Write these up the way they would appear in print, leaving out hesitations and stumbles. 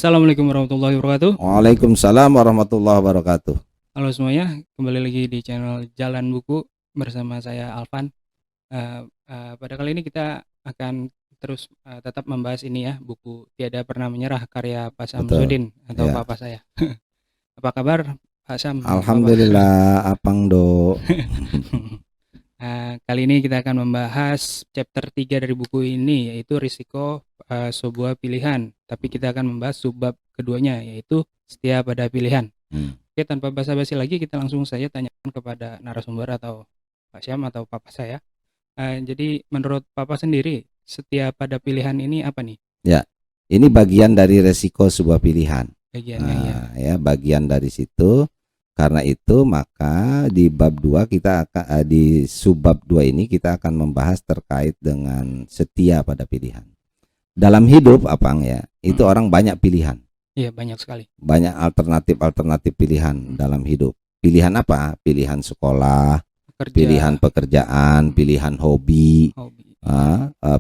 Assalamualaikum warahmatullahi wabarakatuh. Waalaikumsalam warahmatullahi wabarakatuh. Halo semuanya, kembali lagi di channel Jalan Buku bersama saya Alvan. Pada kali ini kita akan terus tetap membahas ini ya, buku Tiada Pernah Menyerah karya Pak Betul. Samsudin atau Ya. papa saya. Apa kabar Pak Sam dan Papa? Alhamdulillah, Apang Do. Kali ini kita akan membahas chapter 3 dari buku ini, yaitu Risiko Sebuah Pilihan. Tapi kita akan membahas subbab keduanya, yaitu Setia Pada Pilihan. Oke, tanpa basa-basi lagi, kita langsung saja tanyakan kepada narasumber atau Pak Syam atau Papa saya. Jadi menurut Papa sendiri, setia pada pilihan ini apa nih Ya, ini bagian dari resiko sebuah pilihan. bagiannya ya? Ya, bagian dari situ. Karena itu maka di bab 2 kita akan di subbab 2 ini kita akan membahas terkait dengan setia pada pilihan. Dalam hidup, Apang ya, itu orang banyak pilihan. Iya, banyak sekali. Banyak alternatif pilihan dalam hidup. Pilihan apa? Pilihan sekolah, pilihan pekerjaan, pilihan hobi,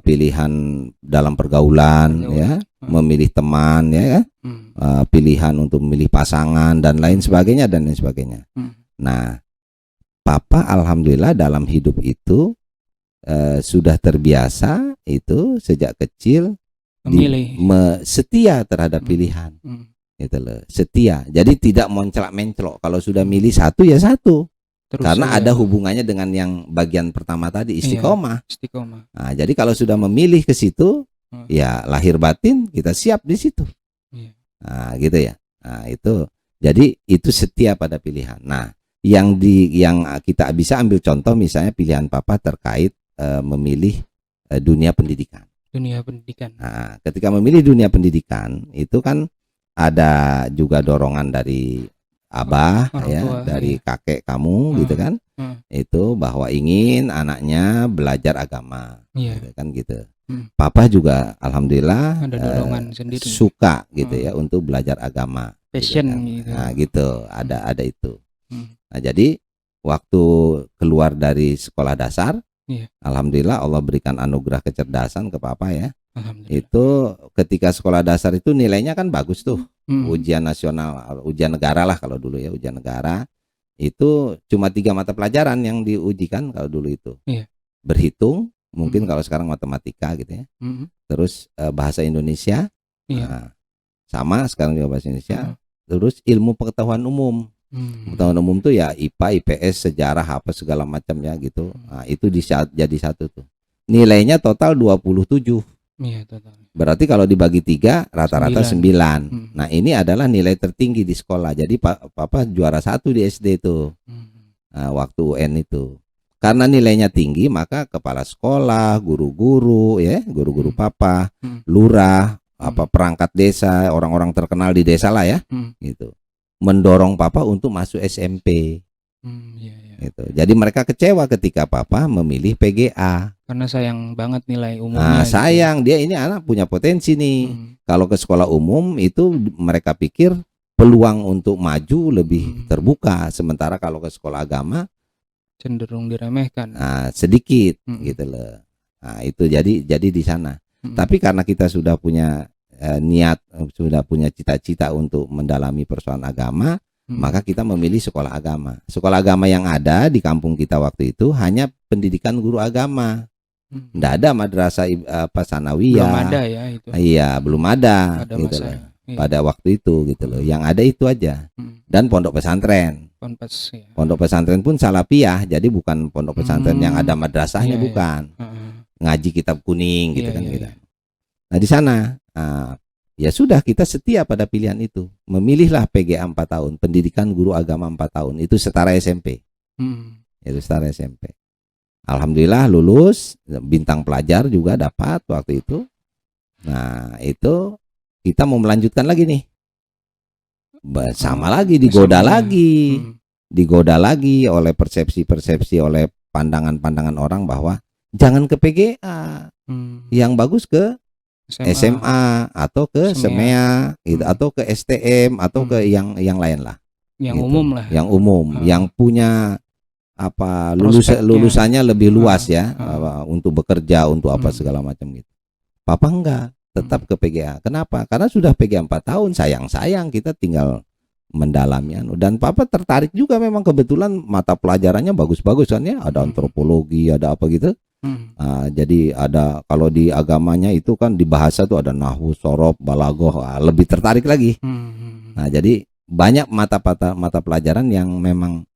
pilihan dalam pergaulan, ya, memilih teman, ya, pilihan untuk memilih pasangan dan lain sebagainya. Nah, Papa alhamdulillah dalam hidup itu sudah terbiasa itu sejak kecil memilih setia terhadap pilihan. Gitu loh, setia. Jadi tidak mencela-mencelok. Kalau sudah milih satu ya satu. Terus karena ada hubungannya dengan yang bagian pertama tadi, istiqomah. Istiqomah. Nah, jadi kalau sudah memilih ke situ, ya lahir batin kita siap di situ. Nah, gitu ya. Nah, itu. Jadi itu setia pada pilihan. Nah, yang kita bisa ambil contoh misalnya pilihan Papa terkait memilih dunia pendidikan. Dunia pendidikan. Nah, ketika memilih dunia pendidikan itu kan ada juga dorongan dari abah ya, dari kakek kamu gitu kan, itu bahwa ingin anaknya belajar agama, gitu kan gitu. Papa juga alhamdulillah ada dorongan sendiri, suka gitu ya untuk belajar agama, passion gitu kan. Gitu. Nah gitu, ada itu. Nah jadi waktu keluar dari sekolah dasar, alhamdulillah Allah berikan anugerah kecerdasan ke Papa ya. Itu ketika sekolah dasar itu nilainya kan bagus tuh. Ujian nasional, ujian negara lah kalau dulu ya, ujian negara itu cuma 3 mata pelajaran yang diujikan kalau dulu itu. Berhitung, mungkin kalau sekarang matematika gitu ya. Terus bahasa Indonesia, nah, sama sekarang juga bahasa Indonesia. Terus ilmu pengetahuan umum. Pengetahuan umum tuh ya IPA, IPS, sejarah apa segala macam ya gitu. Nah, itu jadi satu tuh. Nilainya total 27. Iya, total. Berarti kalau dibagi 3 rata-rata 9. Nah, ini adalah nilai tertinggi di sekolah. Jadi Papa juara 1 di SD itu. Nah, waktu UN itu. Karena nilainya tinggi, maka kepala sekolah, guru-guru ya, guru-guru Papa, lurah, perangkat desa, orang-orang terkenal di desa lah ya. Gitu. Mendorong Papa untuk masuk SMP. Gitu. Jadi mereka kecewa ketika Papa memilih PGA. Karena sayang banget nilai umumnya. Nah, sayang dia ini anak punya potensi nih. Kalau ke sekolah umum itu mereka pikir peluang untuk maju lebih terbuka. Sementara kalau ke sekolah agama cenderung diremehkan. Nah, sedikit gitu loh. Nah, itu jadi di sana. Tapi karena kita sudah punya niat, sudah punya cita-cita untuk mendalami persoalan agama, maka kita memilih sekolah agama. Sekolah agama yang ada di kampung kita waktu itu hanya pendidikan guru agama. Nggak ada madrasah sanawiyah. Belum ada ya itu. Iya, belum ada gitu loh. Pada waktu itu gitu loh. Yang ada itu aja. Dan pondok pesantren. Pondok pesantren pun salafiyah, jadi bukan pondok pesantren yang ada madrasahnya, bukan. Ngaji kitab kuning gitu kan gitu. Nah, di sana ya sudah kita setia pada pilihan itu. Memilihlah PGA 4 tahun, pendidikan guru agama 4 tahun. Itu setara SMP. Itu setara SMP. Alhamdulillah lulus, bintang pelajar juga dapat waktu itu. Nah, itu kita mau melanjutkan lagi nih. Sama lagi digoda lagi. Digoda lagi oleh persepsi-persepsi, oleh pandangan-pandangan orang bahwa jangan ke PGA. Yang bagus ke SMA atau ke SEMEA gitu, atau ke STM atau ke yang lain lah. Yang gitu. Umum lah. Yang umum, yang punya lulusannya lebih luas ya, untuk bekerja, untuk apa segala macam gitu. Papa enggak. tetap ke PGA. Kenapa? Karena sudah PGA 4 tahun, sayang kita tinggal mendalami dan papa tertarik juga, memang kebetulan mata pelajarannya bagus-bagus kan ya, ada antropologi, ada apa gitu. Jadi ada, kalau di agamanya itu kan di bahasa tuh ada nahwu, sorof, balagoh, lebih tertarik lagi. Nah, jadi banyak mata pelajaran yang memang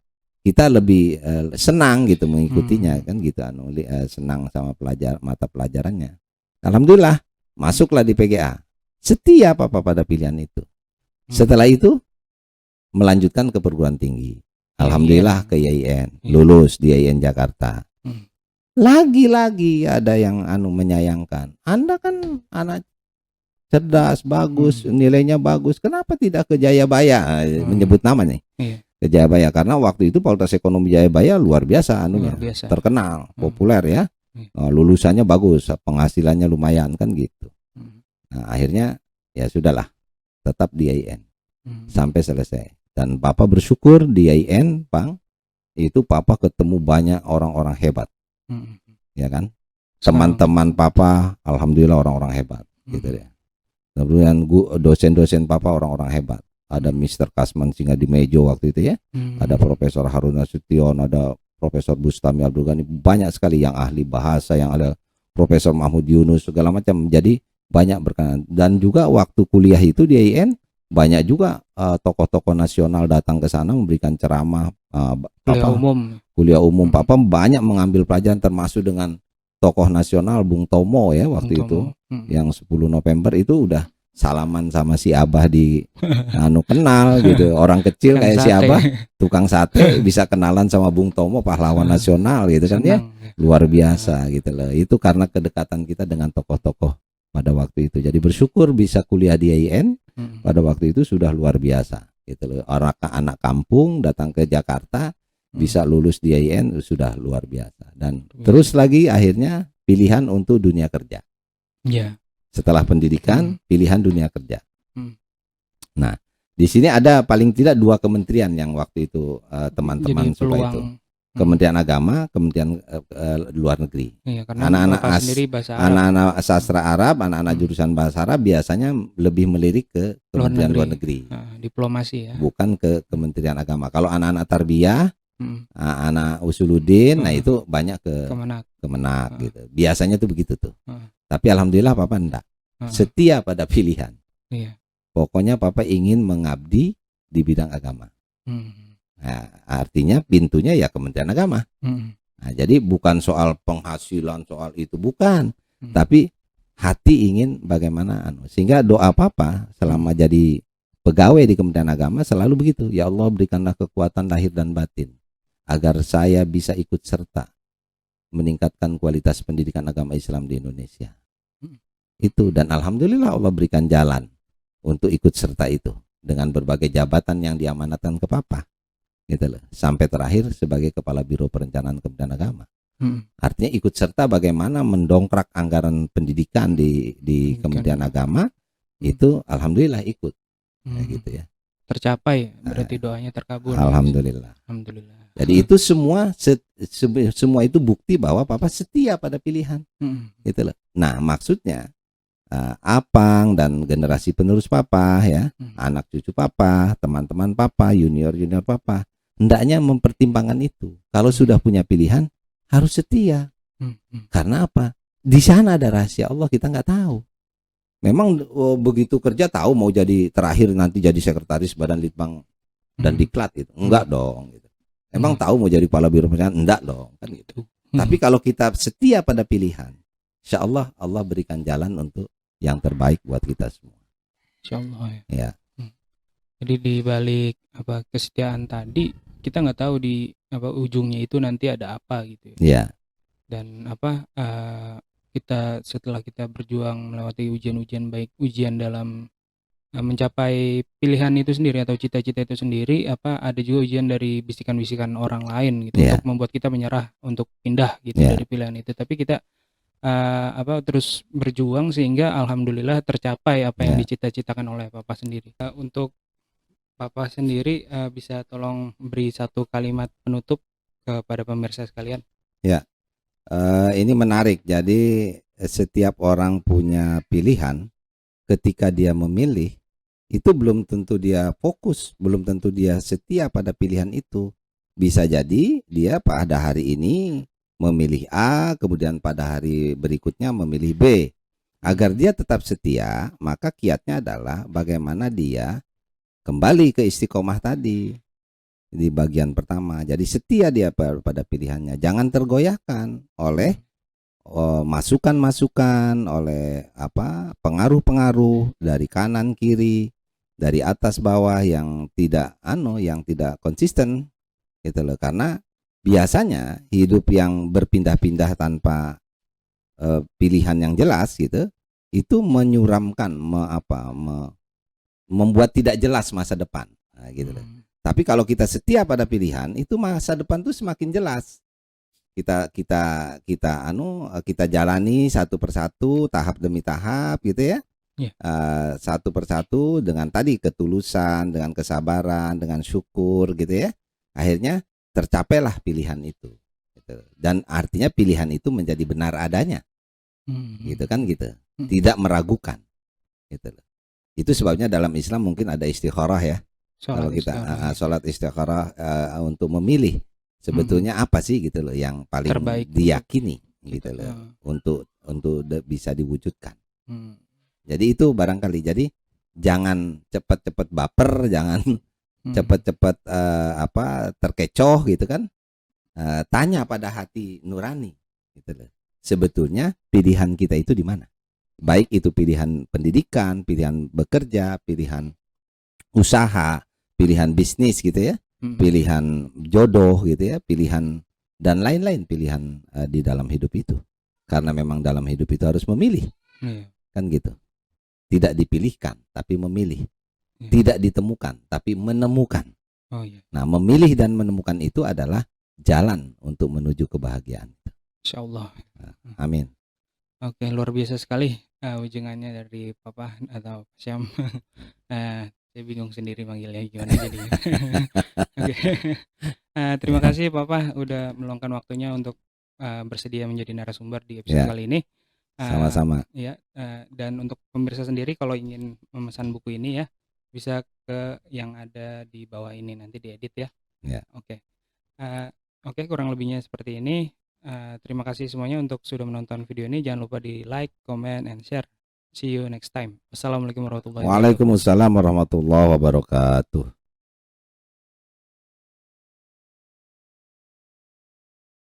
kita lebih senang gitu mengikutinya kan gitu, senang sama mata pelajarannya. Alhamdulillah masuklah di PGA. Setia papa pada pilihan itu. Setelah itu melanjutkan ke perguruan tinggi. Alhamdulillah ke IAIN, lulus di IAIN Jakarta. Lagi-lagi ada yang menyayangkan. Anda kan anak cerdas, bagus, nilainya bagus. Kenapa tidak ke Jayabaya? Menyebut nama nih. Ke Jayabaya karena waktu itu Fakultas Ekonomi Jayabaya luar biasa terkenal, populer ya. Lulusannya bagus, penghasilannya lumayan kan gitu. Nah, akhirnya ya sudahlah, tetap di IAIN sampai selesai. Dan papa bersyukur di IAIN, Bang, itu papa ketemu banyak orang-orang hebat. Ya kan? Teman-teman papa alhamdulillah orang-orang hebat gitu ya. Kemudian dosen-dosen papa orang-orang hebat. Ada Mr. Kasman Singadimedjo waktu itu ya. Ada Profesor Harun Nasution, ada Profesor Bustami Abdul Ghani, banyak sekali yang ahli bahasa, yang ada Profesor Mahmud Yunus, segala macam. Jadi banyak berkenan. Dan juga waktu kuliah itu di IAIN banyak juga tokoh-tokoh nasional datang ke sana memberikan ceramah, kuliah umum. Papa banyak mengambil pelajaran, termasuk dengan tokoh nasional Bung Tomo ya waktu itu. Yang 10 November itu udah salaman sama si Abah di kenal gitu. Orang kecil kayak si Abah, tukang sate, bisa kenalan sama Bung Tomo, pahlawan nasional gitu kan ya. Luar biasa gitu loh. Itu karena kedekatan kita dengan tokoh-tokoh pada waktu itu. Jadi bersyukur bisa kuliah di IAIN pada waktu itu sudah luar biasa gitu loh. Anak kampung datang ke Jakarta bisa lulus di IAIN sudah luar biasa. Dan terus lagi akhirnya pilihan untuk dunia kerja. Setelah pendidikan, pilihan dunia kerja. Nah, di sini ada paling tidak 2 kementerian yang waktu itu teman-teman suka itu. Kementerian Agama, Kementerian Luar Negeri. Anak-anak sastra Arab, anak-anak jurusan bahasa Arab biasanya lebih melirik ke Kementerian Luar Negeri. Diplomasi ya. Bukan ke Kementerian Agama. Kalau anak-anak tarbiyah, anak usuluddin, nah itu banyak ke Kemenak gitu. Biasanya tuh begitu tuh. Tapi alhamdulillah papa enggak. Setia pada pilihan. Pokoknya papa ingin mengabdi di bidang agama. Nah, artinya pintunya ya Kementerian Agama. Nah, jadi bukan soal penghasilan, soal itu bukan, tapi hati ingin bagaimana sehingga doa papa selama jadi pegawai di Kementerian Agama selalu begitu. Ya Allah, berikanlah kekuatan lahir dan batin agar saya bisa ikut serta meningkatkan kualitas pendidikan agama Islam di Indonesia. Itu, dan alhamdulillah Allah berikan jalan untuk ikut serta itu dengan berbagai jabatan yang diamanatkan ke papa. Gitu loh. Sampai terakhir sebagai Kepala Biro Perencanaan Kementerian Agama. Artinya ikut serta bagaimana mendongkrak anggaran pendidikan di Kementerian Agama, itu alhamdulillah ikut. Gitu ya. Tercapai, berarti doanya terkabul. Alhamdulillah. Jadi itu semua itu bukti bahwa papa setia pada pilihan. Gitu loh. Nah, maksudnya Apang dan generasi penerus papa ya, anak cucu papa, teman-teman papa, junior papa, hendaknya mempertimbangkan itu. Kalau sudah punya pilihan harus setia. Karena apa? Di sana ada rahasia Allah, kita nggak tahu. Memang begitu kerja tahu mau jadi terakhir nanti jadi sekretaris Badan Litbang dan Diklat itu. Enggak dong gitu. Emang tahu mau jadi kepala biro perencanaan? Enggak dong kan gitu. Tapi kalau kita setia pada pilihan, insya Allah Allah berikan jalan untuk yang terbaik buat kita semua. Insya Allah ya. Jadi di balik kesetiaan tadi, kita nggak tahu di ujungnya itu nanti ada apa gitu ya. Dan kita setelah kita berjuang melewati ujian-ujian, baik ujian dalam mencapai pilihan itu sendiri atau cita-cita itu sendiri, ada juga ujian dari bisikan-bisikan orang lain gitu untuk membuat kita menyerah untuk pindah gitu dari pilihan itu. Tapi kita terus berjuang sehingga alhamdulillah tercapai apa yang dicita-citakan oleh papa sendiri. Untuk papa sendiri bisa tolong beri satu kalimat penutup kepada pemirsa sekalian. Ya, ini menarik. Jadi setiap orang punya pilihan. Ketika dia memilih, itu belum tentu dia fokus, belum tentu dia setia pada pilihan itu. Bisa jadi dia pada hari ini memilih A, kemudian pada hari berikutnya memilih B. Agar dia tetap setia, maka kiatnya adalah bagaimana dia kembali ke istiqomah tadi di bagian pertama. Jadi setia dia pada pilihannya, jangan tergoyahkan oleh masukan-masukan, oleh pengaruh-pengaruh dari kanan kiri, dari atas bawah yang tidak konsisten gitu loh. Karena biasanya hidup yang berpindah-pindah tanpa pilihan yang jelas gitu, itu menyuramkan, membuat tidak jelas masa depan, gitu loh. Tapi kalau kita setia pada pilihan, itu masa depan tuh semakin jelas. Kita jalani satu persatu, tahap demi tahap gitu ya. Satu persatu dengan tadi ketulusan, dengan kesabaran, dengan syukur gitu ya. Akhirnya tercapailah pilihan itu gitu. Dan artinya pilihan itu menjadi benar adanya. Gitu kan gitu. Tidak meragukan gitu loh. Itu sebabnya dalam Islam mungkin ada istikharah ya. Kalau kita sholat istikharah untuk memilih sebetulnya apa sih gitu loh yang paling terbaik diyakini gitu loh untuk bisa diwujudkan. Jadi itu barangkali, jadi jangan cepat-cepat baper, jangan cepat-cepat terkecoh gitu kan. Tanya pada hati nurani gitu loh. Sebetulnya pilihan kita itu di mana? Baik itu pilihan pendidikan, pilihan bekerja, pilihan usaha, pilihan bisnis gitu ya. Pilihan jodoh gitu ya, pilihan dan lain-lain pilihan di dalam hidup itu. Karena memang dalam hidup itu harus memilih. Kan gitu. Tidak dipilihkan tapi memilih. Tidak ditemukan tapi menemukan. Nah, memilih dan menemukan itu adalah jalan untuk menuju kebahagiaan. Insyaallah. Amin. Oke, luar biasa sekali ujungannya dari Papa atau Syam. Saya bingung sendiri manggilnya gimana jadinya. Oke. Terima kasih Papa udah meluangkan waktunya untuk bersedia menjadi narasumber di episode kali ini. Sama-sama. Dan untuk pemirsa sendiri kalau ingin memesan buku ini ya bisa ke yang ada di bawah ini, nanti diedit ya. Oke. Oke, kurang lebihnya seperti ini. Terima kasih semuanya untuk sudah menonton video ini. Jangan lupa di like, comment, and share. See you next time. Wassalamualaikum warahmatullahi wabarakatuh. Waalaikumsalam warahmatullahi wabarakatuh.